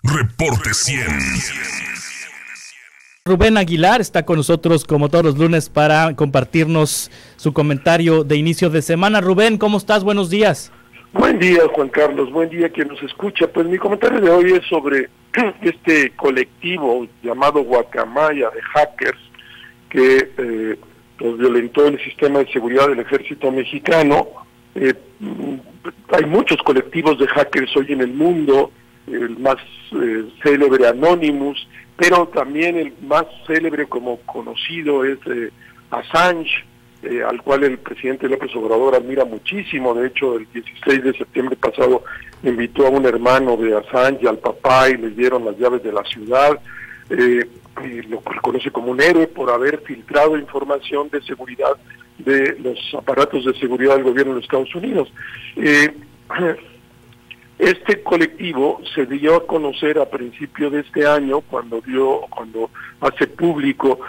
Reporte 100. Rubén Aguilar está con nosotros como todos los lunes para compartirnos su comentario de inicio de semana. Rubén, ¿cómo estás? Buenos días. Buen día, Juan Carlos, buen día quien nos escucha. Pues mi comentario de hoy es sobre este colectivo llamado Guacamaya de hackers que pues violentó el sistema de seguridad del ejército mexicano. Hay muchos colectivos de hackers hoy en el mundo, el más célebre Anonymous, pero también el más célebre como conocido es Assange, al cual el presidente López Obrador admira muchísimo. De hecho, el 16 de septiembre pasado invitó a un hermano de Assange, al papá, y les dieron las llaves de la ciudad. Lo reconoce como un héroe por haber filtrado información de seguridad de los aparatos de seguridad del gobierno de Estados Unidos. Este colectivo se dio a conocer a principio de este año cuando hace público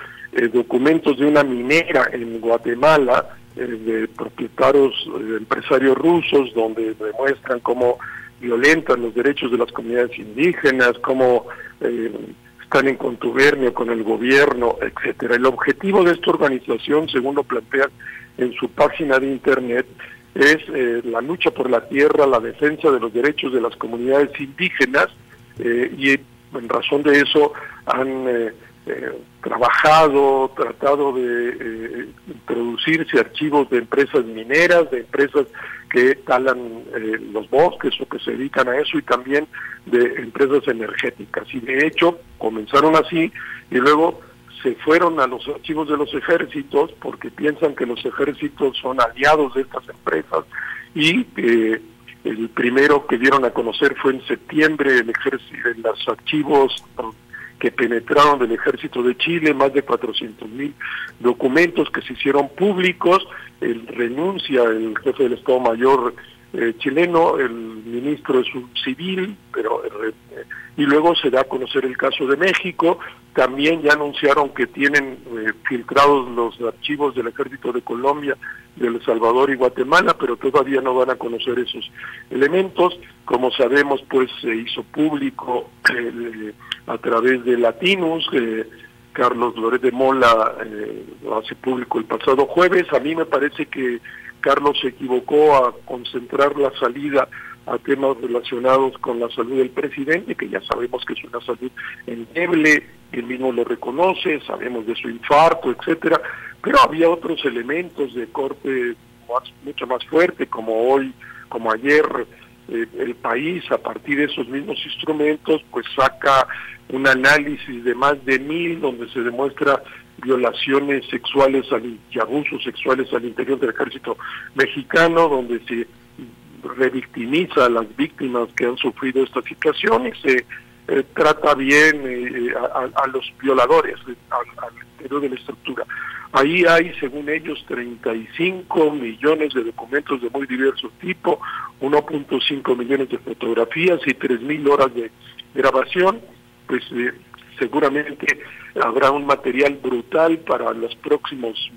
documentos de una minera en Guatemala, de propietarios, empresarios rusos, donde demuestran cómo violentan los derechos de las comunidades indígenas, cómo están en contubernio con el gobierno, etcétera. El objetivo de esta organización, según lo plantean en su página de internet, es la lucha por la tierra, la defensa de los derechos de las comunidades indígenas, y en razón de eso han tratado de introducirse archivos de empresas mineras, de empresas que talan los bosques o que se dedican a eso, y también de empresas energéticas. Y de hecho comenzaron así y luego se fueron a los archivos de los ejércitos porque piensan que los ejércitos son aliados de estas empresas, y el primero que dieron a conocer fue en septiembre en los archivos que penetraron del ejército de Chile, más de 400,000 documentos que se hicieron públicos. Renuncia el jefe del Estado Mayor chileno, el ministro es un civil, y luego se da a conocer el caso de México. También ya anunciaron que tienen filtrados los archivos del ejército de Colombia, de El Salvador y Guatemala, pero todavía no van a conocer esos elementos. Como sabemos, pues se hizo público a través de Latinus. Carlos Loret de Mola lo hace público el pasado jueves. A mí me parece que Carlos se equivocó a concentrar la salida a temas relacionados con la salud del presidente, que ya sabemos que es una salud endeble, él mismo lo reconoce, sabemos de su infarto, etcétera, pero había otros elementos de corte mucho más fuerte, como ayer, el país, a partir de esos mismos instrumentos, pues saca un análisis de más de 1,000, donde se demuestra violaciones sexuales y abusos sexuales al interior del ejército mexicano, donde se revictimiza a las víctimas que han sufrido esta situación y se trata bien a los violadores al interior de la estructura. Ahí hay, según ellos, 35 millones de documentos de muy diverso tipo, 1.5 millones de fotografías y 3,000 horas de grabación. Pues seguramente habrá un material brutal para los próximos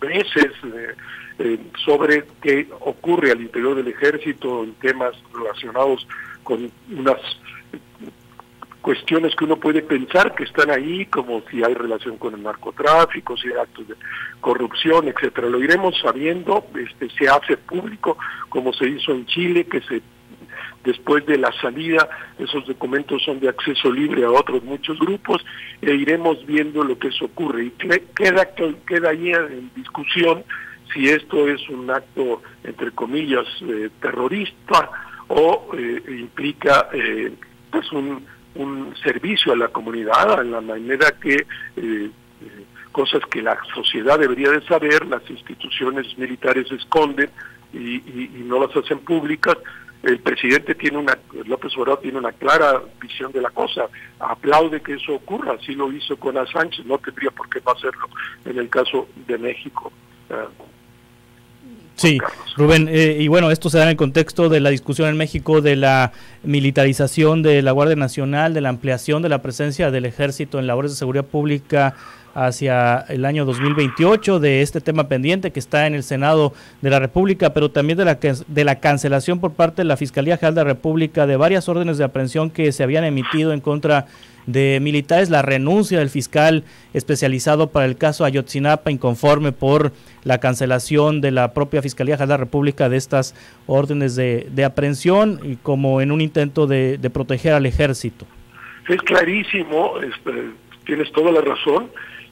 meses sobre qué ocurre al interior del ejército en temas relacionados con unas cuestiones que uno puede pensar que están ahí, como si hay relación con el narcotráfico, si hay actos de corrupción, etcétera. Lo iremos sabiendo. Se hace público, como se hizo en Chile, que después de la salida, esos documentos son de acceso libre a otros muchos grupos, e iremos viendo lo que eso ocurre. Y queda ahí en discusión si esto es un acto, entre comillas, terrorista, o implica pues un servicio a la comunidad, en la manera que cosas que la sociedad debería de saber, las instituciones militares esconden y no las hacen públicas. El presidente López Obrador tiene una clara visión de la cosa, aplaude que eso ocurra, así lo hizo con Assange, no tendría por qué no hacerlo en el caso de México. Sí, Carlos. Rubén, y bueno, esto se da en el contexto de la discusión en México de la militarización de la Guardia Nacional, de la ampliación de la presencia del Ejército en labores de seguridad pública hacia el año 2028, de este tema pendiente que está en el Senado de la República, pero también de la cancelación por parte de la Fiscalía General de la República de varias órdenes de aprehensión que se habían emitido en contra de militares, la renuncia del fiscal especializado para el caso Ayotzinapa, inconforme por la cancelación de la propia Fiscalía General de la República de estas órdenes de aprehensión, y como en un intento de proteger al ejército. Es clarísimo, tienes toda la razón,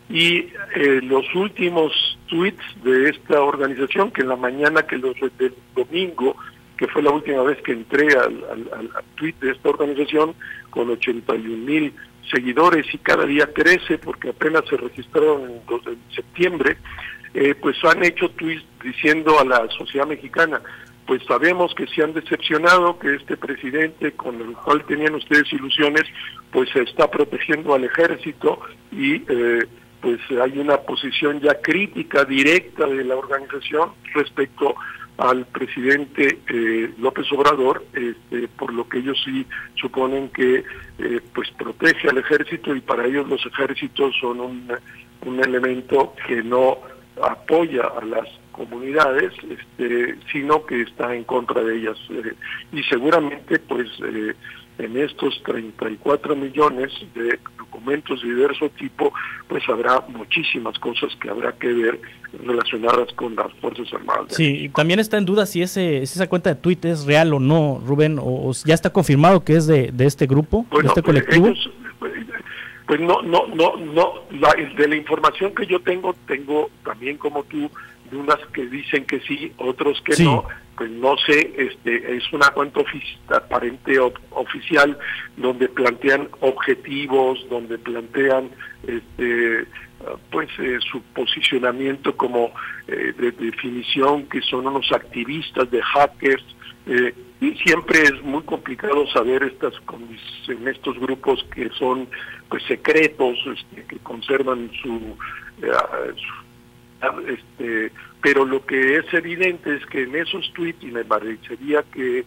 y los últimos tweets de esta organización, que en la mañana del domingo, que fue la última vez que entré al tweet de esta organización, con 81,000 seguidores, y cada día crece porque apenas se registraron en septiembre, pues han hecho tweets diciendo a la sociedad mexicana: pues sabemos que se han decepcionado, que este presidente con el cual tenían ustedes ilusiones, pues se está protegiendo al ejército, y pues hay una posición ya crítica directa de la organización respecto al presidente López Obrador, por lo que ellos sí suponen que pues protege al ejército, y para ellos los ejércitos son un elemento que no apoya a las comunidades, sino que está en contra de ellas, y seguramente pues en estos 34 millones de documentos de diverso tipo, pues habrá muchísimas cosas que habrá que ver relacionadas con las Fuerzas Armadas. Sí, también está en duda si esa cuenta de Twitter es real o no, Rubén, o ya está confirmado que es de este grupo, bueno, de este colectivo. Pues no, de la información que yo tengo también, como tú, de unas que dicen que sí, otros que sí. No, pues no sé, es una cuenta aparente oficial, donde plantean objetivos, donde plantean su posicionamiento como de definición, que son unos activistas de hackers, y siempre es muy complicado saber en estos grupos que son pues secretos, que conservan pero lo que es evidente es que en esos tweets, y me parecería que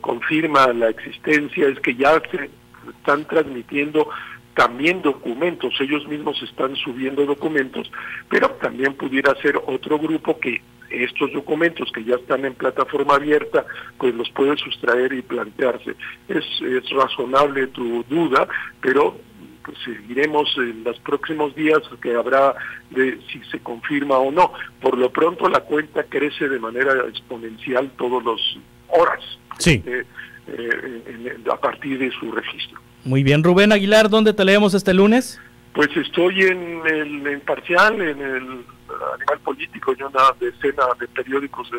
confirma la existencia, es que ya se están transmitiendo también documentos, ellos mismos están subiendo documentos, pero también pudiera ser otro grupo que estos documentos que ya están en plataforma abierta, pues los puede sustraer y plantearse. Es razonable tu duda, pero pues seguiremos en los próximos días que habrá de si se confirma o no. Por lo pronto la cuenta crece de manera exponencial todas las horas, sí, a partir de su registro. Muy bien, Rubén Aguilar, ¿dónde te leemos este lunes? Pues estoy en el Parcial, en el Animal Político, y una decena de periódicos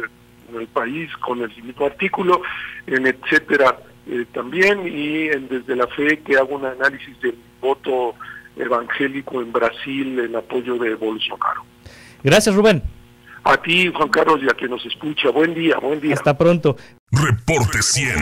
en el país con el mismo artículo, en etcétera, también, y Desde la Fe, que hago un análisis del voto evangélico en Brasil en apoyo de Bolsonaro. Gracias, Rubén. A ti, Juan Carlos, y a quien nos escucha. Buen día, buen día. Hasta pronto. Reporte 100.